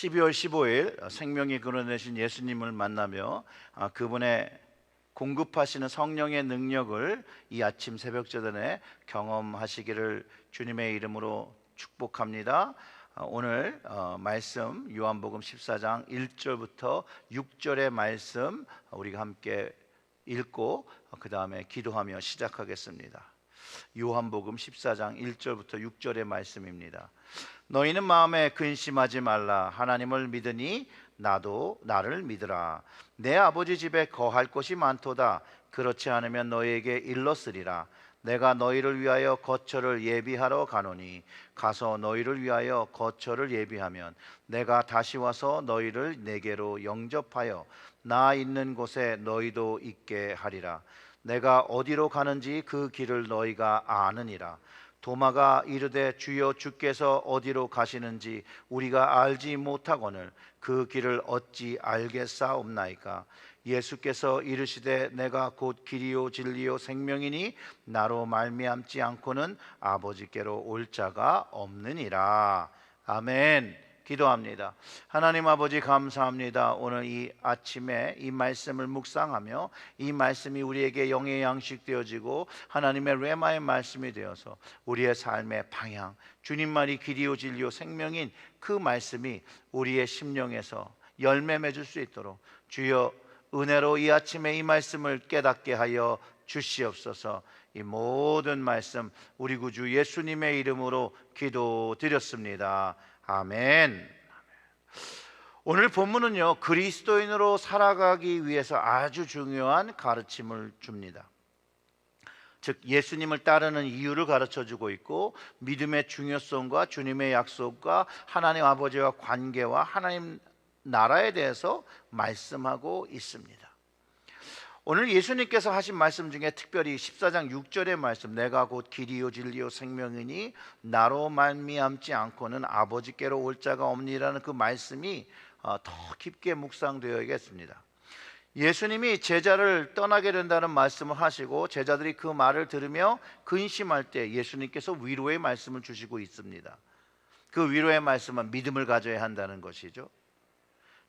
12월 15일 생명이 그려내신 예수님을 만나며 그분의 공급하시는 성령의 능력을 이 아침 새벽제단에 경험하시기를 주님의 이름으로 축복합니다. 오늘 말씀 요한복음 14장 1절부터 6절의 말씀 우리가 함께 읽고 그 다음에 기도하며 시작하겠습니다. 요한복음 14장 1절부터 6절의 말씀입니다. 너희는 마음에 근심하지 말라. 하나님을 믿으니 나도 나를 믿으라. 내 아버지 집에 거할 곳이 많도다. 그렇지 않으면 너희에게 일렀으리라. 내가 너희를 위하여 거처를 예비하러 가노니 가서 너희를 위하여 거처를 예비하면 내가 다시 와서 너희를 내게로 영접하여 나 있는 곳에 너희도 있게 하리라. 내가 어디로 가는지 그 길을 너희가 아느니라. 도마가 이르되 주여 주께서 어디로 가시는지 우리가 알지 못하거늘 그 길을 어찌 알겠사옵나이까. 예수께서 이르시되 내가 곧 길이요 진리요 생명이니 나로 말미암지 않고는 아버지께로 올 자가 없느니라. 아멘. 기도합니다. 하나님 아버지 감사합니다. 오늘 이 아침에 이 말씀을 묵상하며 이 말씀이 우리에게 영의 양식 되어지고 하나님의 레마의 말씀이 되어서 우리의 삶의 방향, 주님 말이 길이요 진리요 생명인 그 말씀이 우리의 심령에서 열매 맺을 수 있도록 주여 은혜로 이 아침에 이 말씀을 깨닫게 하여 주시옵소서. 이 모든 말씀 우리 구주 예수님의 이름으로 기도드렸습니다. 아멘. 오늘 본문은요, 그리스도인으로 살아가기 위해서 아주 중요한 가르침을 줍니다. 즉 예수님을 따르는 이유를 가르쳐주고 있고 믿음의 중요성과 주님의 약속과 하나님 아버지와 관계와 하나님 나라에 대해서 말씀하고 있습니다. 오늘 예수님께서 하신 말씀 중에 특별히 14장 6절의 말씀, 내가 곧 길이요 진리요 생명이니 나로 말미암지 않고는 아버지께로 올 자가 없니라는 그 말씀이 더 깊게 묵상되어야겠습니다. 예수님이 제자를 떠나게 된다는 말씀을 하시고 제자들이 그 말을 들으며 근심할 때 예수님께서 위로의 말씀을 주시고 있습니다. 그 위로의 말씀은 믿음을 가져야 한다는 것이죠.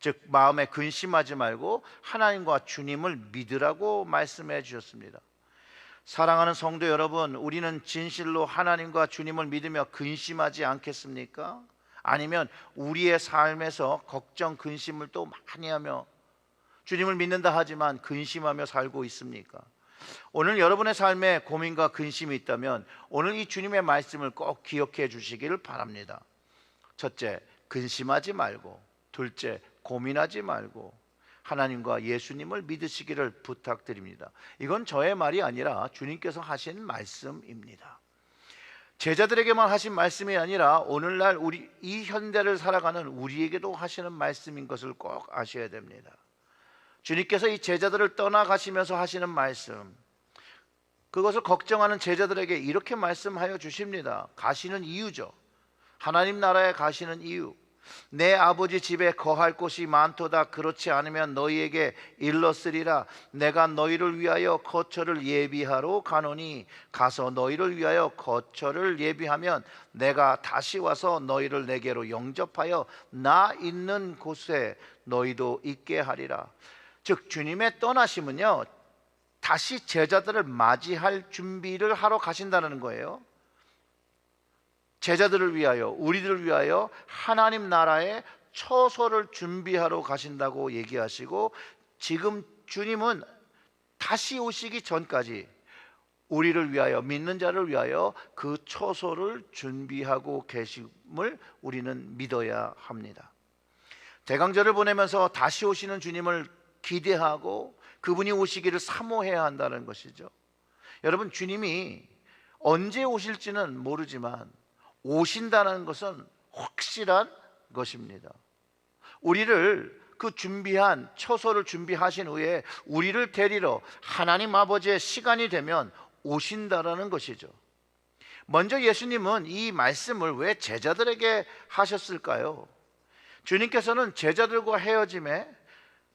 즉 마음에 근심하지 말고 하나님과 주님을 믿으라고 말씀해 주셨습니다. 사랑하는 성도 여러분, 우리는 진실로 하나님과 주님을 믿으며 근심하지 않겠습니까? 아니면 우리의 삶에서 걱정, 근심을 또 많이 하며 주님을 믿는다 하지만 근심하며 살고 있습니까? 오늘 여러분의 삶에 고민과 근심이 있다면 오늘 이 주님의 말씀을 꼭 기억해 주시기를 바랍니다. 첫째, 근심하지 말고, 둘째, 고민하지 말고 하나님과 예수님을 믿으시기를 부탁드립니다. 이건 저의 말이 아니라 주님께서 하신 말씀입니다. 제자들에게만 하신 말씀이 아니라 오늘날 우리 이 현대를 살아가는 우리에게도 하시는 말씀인 것을 꼭 아셔야 됩니다. 주님께서 이 제자들을 떠나가시면서 하시는 말씀, 그것을 걱정하는 제자들에게 이렇게 말씀하여 주십니다. 가시는 이유죠. 하나님 나라에 가시는 이유. 내 아버지 집에 거할 곳이 많도다. 그렇지 않으면 너희에게 일렀으리라. 내가 너희를 위하여 거처를 예비하러 가노니 가서 너희를 위하여 거처를 예비하면 내가 다시 와서 너희를 내게로 영접하여 나 있는 곳에 너희도 있게 하리라. 즉 주님의 떠나심은요, 다시 제자들을 맞이할 준비를 하러 가신다는 거예요. 제자들을 위하여, 우리들을 위하여 하나님 나라의 처소를 준비하러 가신다고 얘기하시고, 지금 주님은 다시 오시기 전까지 우리를 위하여, 믿는 자를 위하여 그 처소를 준비하고 계심을 우리는 믿어야 합니다. 대강절을 보내면서 다시 오시는 주님을 기대하고 그분이 오시기를 사모해야 한다는 것이죠. 여러분, 주님이 언제 오실지는 모르지만 오신다는 것은 확실한 것입니다. 우리를 그 준비한 처소를 준비하신 후에 우리를 데리러 하나님 아버지의 시간이 되면 오신다라는 것이죠. 먼저 예수님은 이 말씀을 왜 제자들에게 하셨을까요? 주님께서는 제자들과 헤어짐에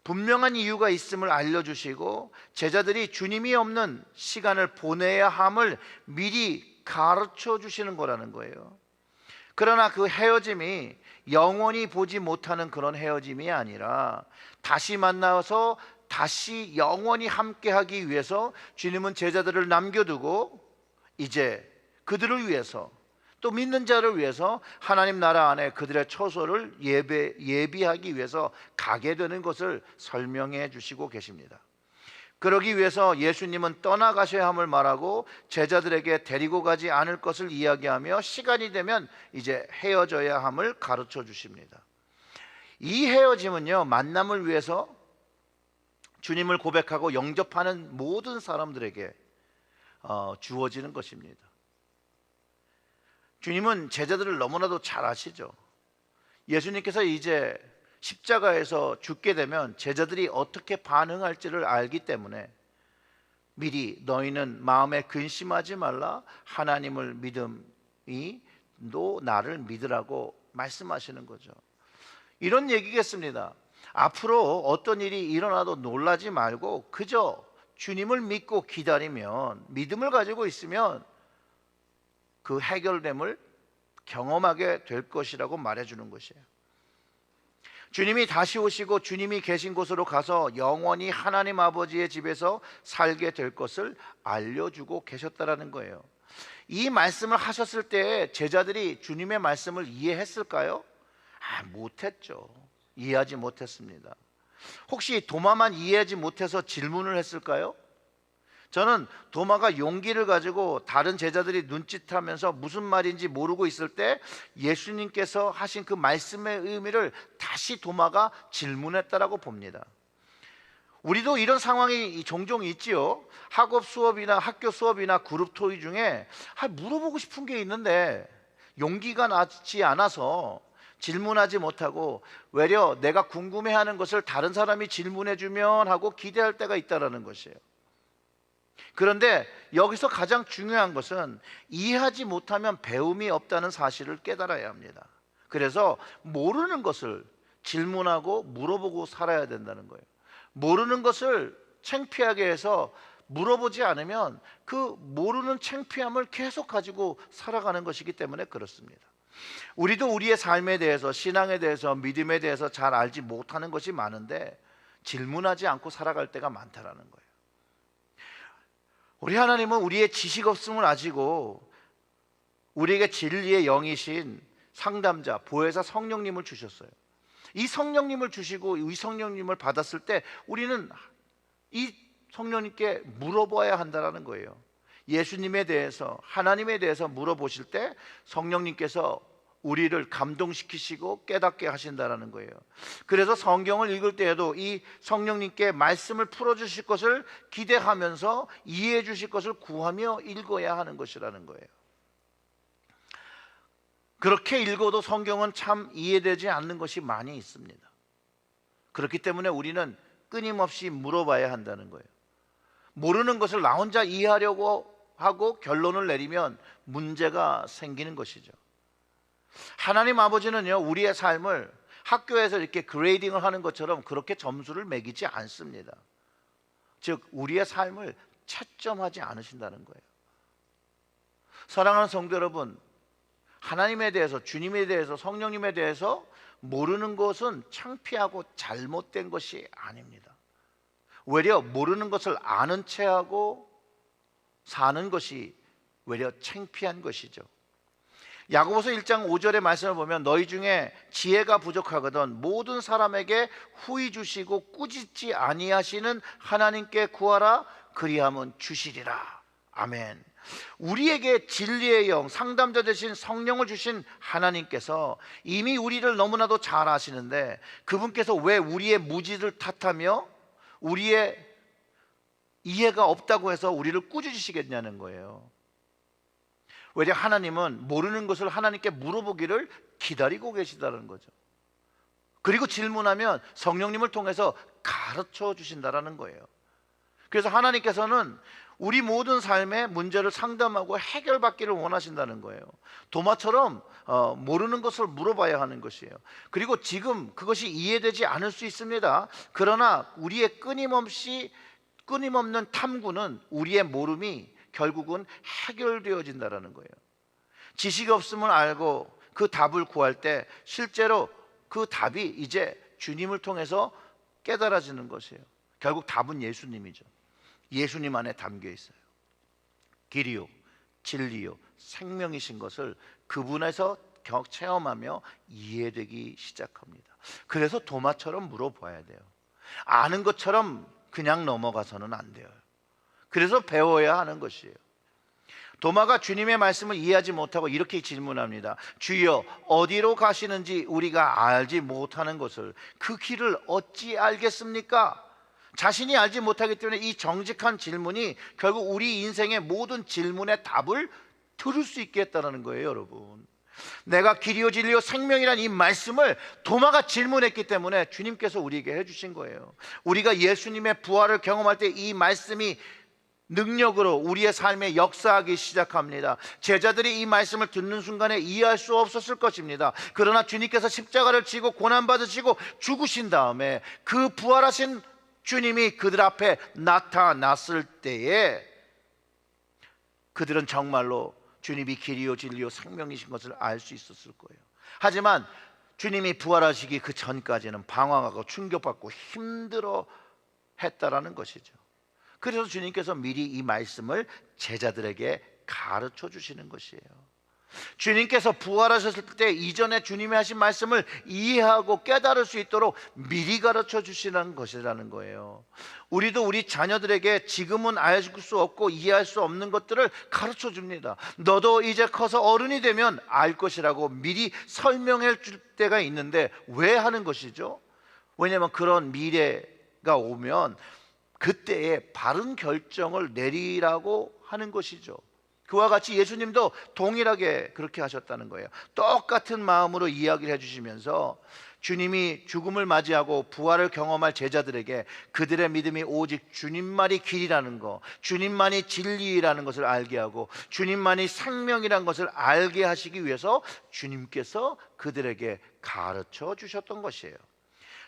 분명한 이유가 있음을 알려주시고 제자들이 주님이 없는 시간을 보내야 함을 미리 가르쳐 주시는 거라는 거예요. 그러나 그 헤어짐이 영원히 보지 못하는 그런 헤어짐이 아니라 다시 만나서 다시 영원히 함께하기 위해서 주님은 제자들을 남겨두고 이제 그들을 위해서, 또 믿는 자를 위해서 하나님 나라 안에 그들의 처소를 예비하기 위해서 가게 되는 것을 설명해 주시고 계십니다. 그러기 위해서 예수님은 떠나가셔야 함을 말하고 제자들에게 데리고 가지 않을 것을 이야기하며 시간이 되면 이제 헤어져야 함을 가르쳐 주십니다. 이 헤어짐은요, 만남을 위해서 주님을 고백하고 영접하는 모든 사람들에게 주어지는 것입니다. 주님은 제자들을 너무나도 잘 아시죠. 예수님께서 이제 십자가에서 죽게 되면 제자들이 어떻게 반응할지를 알기 때문에 미리 너희는 마음에 근심하지 말라, 하나님을 믿음이 너 나를 믿으라고 말씀하시는 거죠. 이런 얘기겠습니다. 앞으로 어떤 일이 일어나도 놀라지 말고 그저 주님을 믿고 기다리면, 믿음을 가지고 있으면 그 해결됨을 경험하게 될 것이라고 말해주는 것이에요. 주님이 다시 오시고 주님이 계신 곳으로 가서 영원히 하나님 아버지의 집에서 살게 될 것을 알려주고 계셨다라는 거예요. 이 말씀을 하셨을 때 제자들이 주님의 말씀을 이해했을까요? 못했죠. 이해하지 못했습니다. 혹시 도마만 이해하지 못해서 질문을 했을까요? 저는 도마가 용기를 가지고 다른 제자들이 눈짓하면서 무슨 말인지 모르고 있을 때 예수님께서 하신 그 말씀의 의미를 다시 도마가 질문했다라고 봅니다. 우리도 이런 상황이 종종 있지요. 학업 수업이나 학교 수업이나 그룹 토의 중에 물어보고 싶은 게 있는데 용기가 나지 않아서 질문하지 못하고 외려 내가 궁금해하는 것을 다른 사람이 질문해주면 하고 기대할 때가 있다라는 것이에요. 그런데 여기서 가장 중요한 것은 이해하지 못하면 배움이 없다는 사실을 깨달아야 합니다. 그래서 모르는 것을 질문하고 물어보고 살아야 된다는 거예요. 모르는 것을 창피하게 해서 물어보지 않으면 그 모르는 창피함을 계속 가지고 살아가는 것이기 때문에 그렇습니다. 우리도 우리의 삶에 대해서, 신앙에 대해서, 믿음에 대해서 잘 알지 못하는 것이 많은데 질문하지 않고 살아갈 때가 많다라는 거예요. 우리 하나님은 우리의 지식 없음을 아시고 우리에게 진리의 영이신 상담자, 보혜사 성령님을 주셨어요. 이 성령님을 주시고 이 성령님을 받았을 때 우리는 이 성령님께 물어봐야 한다는 거예요. 예수님에 대해서, 하나님에 대해서 물어보실 때 성령님께서 우리를 감동시키시고 깨닫게 하신다는 거예요. 그래서 성경을 읽을 때에도 이 성령님께 말씀을 풀어주실 것을 기대하면서 이해해 주실 것을 구하며 읽어야 하는 것이라는 거예요. 그렇게 읽어도 성경은 참 이해되지 않는 것이 많이 있습니다. 그렇기 때문에 우리는 끊임없이 물어봐야 한다는 거예요. 모르는 것을 나 혼자 이해하려고 하고 결론을 내리면 문제가 생기는 것이죠. 하나님 아버지는요, 우리의 삶을 학교에서 이렇게 그레이딩을 하는 것처럼 그렇게 점수를 매기지 않습니다. 즉 우리의 삶을 채점하지 않으신다는 거예요. 사랑하는 성도 여러분, 하나님에 대해서, 주님에 대해서, 성령님에 대해서 모르는 것은 창피하고 잘못된 것이 아닙니다. 오히려 모르는 것을 아는 체하고 사는 것이 오히려 창피한 것이죠. 야고보서 1장 5절의 말씀을 보면 너희 중에 지혜가 부족하거든 모든 사람에게 후히 주시고 꾸짖지 아니하시는 하나님께 구하라, 그리하면 주시리라. 아멘. 우리에게 진리의 영, 상담자 되신 성령을 주신 하나님께서 이미 우리를 너무나도 잘 아시는데 그분께서 왜 우리의 무지를 탓하며 우리의 이해가 없다고 해서 우리를 꾸짖으시겠냐는 거예요. 왜냐, 하나님은 모르는 것을 하나님께 물어보기를 기다리고 계시다는 거죠. 그리고 질문하면 성령님을 통해서 가르쳐 주신다는 거예요. 그래서 하나님께서는 우리 모든 삶의 문제를 상담하고 해결받기를 원하신다는 거예요. 도마처럼 모르는 것을 물어봐야 하는 것이에요. 그리고 지금 그것이 이해되지 않을 수 있습니다. 그러나 우리의 끊임없는 탐구는 우리의 모름이 결국은 해결되어진다는 거예요. 지식이 없음을 알고 그 답을 구할 때 실제로 그 답이 이제 주님을 통해서 깨달아지는 것이에요. 결국 답은 예수님이죠. 예수님 안에 담겨 있어요. 길이요 진리요 생명이신 것을 그분에서 체험하며 이해되기 시작합니다. 그래서 도마처럼 물어봐야 돼요. 아는 것처럼 그냥 넘어가서는 안 돼요. 그래서 배워야 하는 것이에요. 도마가 주님의 말씀을 이해하지 못하고 이렇게 질문합니다. 주여, 어디로 가시는지 우리가 알지 못하는 것을 그 길을 어찌 알겠습니까? 자신이 알지 못하기 때문에 이 정직한 질문이 결국 우리 인생의 모든 질문의 답을 들을 수 있게 했다는 거예요, 여러분. 내가 길이요 진리요 생명이라는 이 말씀을 도마가 질문했기 때문에 주님께서 우리에게 해주신 거예요. 우리가 예수님의 부활을 경험할 때 이 말씀이 능력으로 우리의 삶에 역사하기 시작합니다. 제자들이 이 말씀을 듣는 순간에 이해할 수 없었을 것입니다. 그러나 주님께서 십자가를 지고 고난받으시고 죽으신 다음에 그 부활하신 주님이 그들 앞에 나타났을 때에 그들은 정말로 주님이 길이요 진리요 생명이신 것을 알 수 있었을 거예요. 하지만 주님이 부활하시기 그 전까지는 방황하고 충격받고 힘들어 했다라는 것이죠. 그래서 주님께서 미리 이 말씀을 제자들에게 가르쳐 주시는 것이에요. 주님께서 부활하셨을 때 이전에 주님이 하신 말씀을 이해하고 깨달을 수 있도록 미리 가르쳐 주시는 것이라는 거예요. 우리도 우리 자녀들에게 지금은 알 수 없고 이해할 수 없는 것들을 가르쳐 줍니다. 너도 이제 커서 어른이 되면 알 것이라고 미리 설명해 줄 때가 있는데 왜 하는 것이죠? 왜냐하면 그런 미래가 오면 그때에 바른 결정을 내리라고 하는 것이죠. 그와 같이 예수님도 동일하게 그렇게 하셨다는 거예요. 똑같은 마음으로 이야기를 해주시면서 주님이 죽음을 맞이하고 부활을 경험할 제자들에게 그들의 믿음이 오직 주님만이 길이라는 것, 주님만이 진리라는 것을 알게 하고 주님만이 생명이라는 것을 알게 하시기 위해서 주님께서 그들에게 가르쳐 주셨던 것이에요.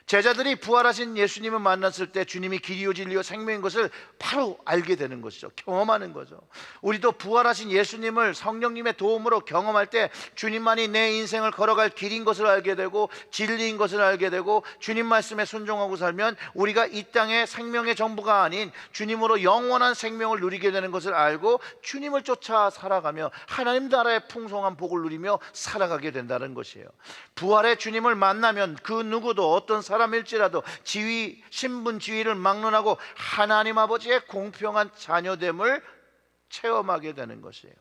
제자들이 부활하신 예수님을 만났을 때 주님이 길이요 진리요 생명인 것을 바로 알게 되는 것이죠. 경험하는 거죠. 우리도 부활하신 예수님을 성령님의 도움으로 경험할 때 주님만이 내 인생을 걸어갈 길인 것을 알게 되고 진리인 것을 알게 되고 주님 말씀에 순종하고 살면 우리가 이 땅의 생명의 전부가 아닌 주님으로 영원한 생명을 누리게 되는 것을 알고 주님을 쫓아 살아가며 하나님 나라의 풍성한 복을 누리며 살아가게 된다는 것이에요. 부활의 주님을 만나면 그 누구도 어떤 사람일지라도 지위, 신분, 지위를 막론하고 하나님 아버지의 공평한 자녀됨을 체험하게 되는 것이에요.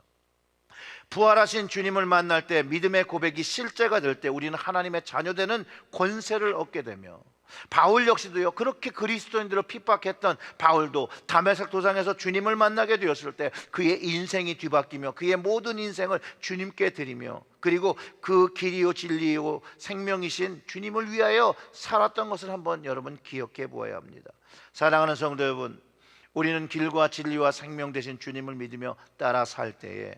부활하신 주님을 만날 때 믿음의 고백이 실제가 될 때 우리는 하나님의 자녀되는 권세를 얻게 되며 바울 역시도요, 그렇게 그리스도인들을 핍박했던 바울도 다메섹 도상에서 주님을 만나게 되었을 때 그의 인생이 뒤바뀌며 그의 모든 인생을 주님께 드리며 그리고 그 길이요 진리요 생명이신 주님을 위하여 살았던 것을 한번 여러분 기억해 보아야 합니다. 사랑하는 성도 여러분, 우리는 길과 진리와 생명 되신 주님을 믿으며 따라 살 때에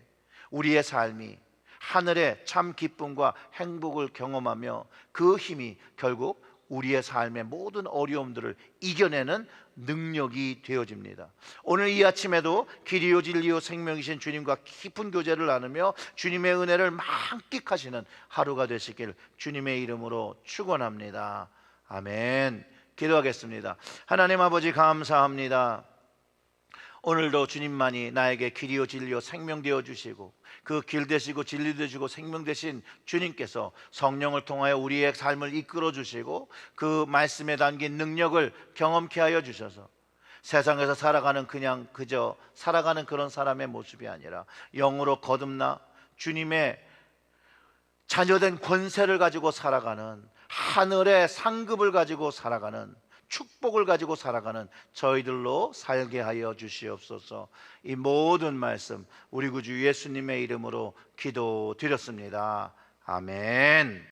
우리의 삶이 하늘의 참 기쁨과 행복을 경험하며 그 힘이 결국 우리의 삶의 모든 어려움들을 이겨내는 능력이 되어집니다. 오늘 이 아침에도 길이요 진리요 생명이신 주님과 깊은 교제를 나누며 주님의 은혜를 만끽하시는 하루가 되시길 주님의 이름으로 축원합니다. 아멘. 기도하겠습니다. 하나님 아버지 감사합니다. 오늘도 주님만이 나에게 길이요 진리요 생명 되어 주시고 그 길 되시고 진리 되시고 생명 되신 주님께서 성령을 통하여 우리의 삶을 이끌어 주시고 그 말씀에 담긴 능력을 경험케 하여 주셔서 세상에서 살아가는 그냥 그저 살아가는 그런 사람의 모습이 아니라 영으로 거듭나 주님의 자녀된 권세를 가지고 살아가는 하늘의 상급을 가지고 살아가는 축복을 가지고 살아가는 저희들로 살게 하여 주시옵소서. 이 모든 말씀 우리 구주 예수님의 이름으로 기도드렸습니다. 아멘.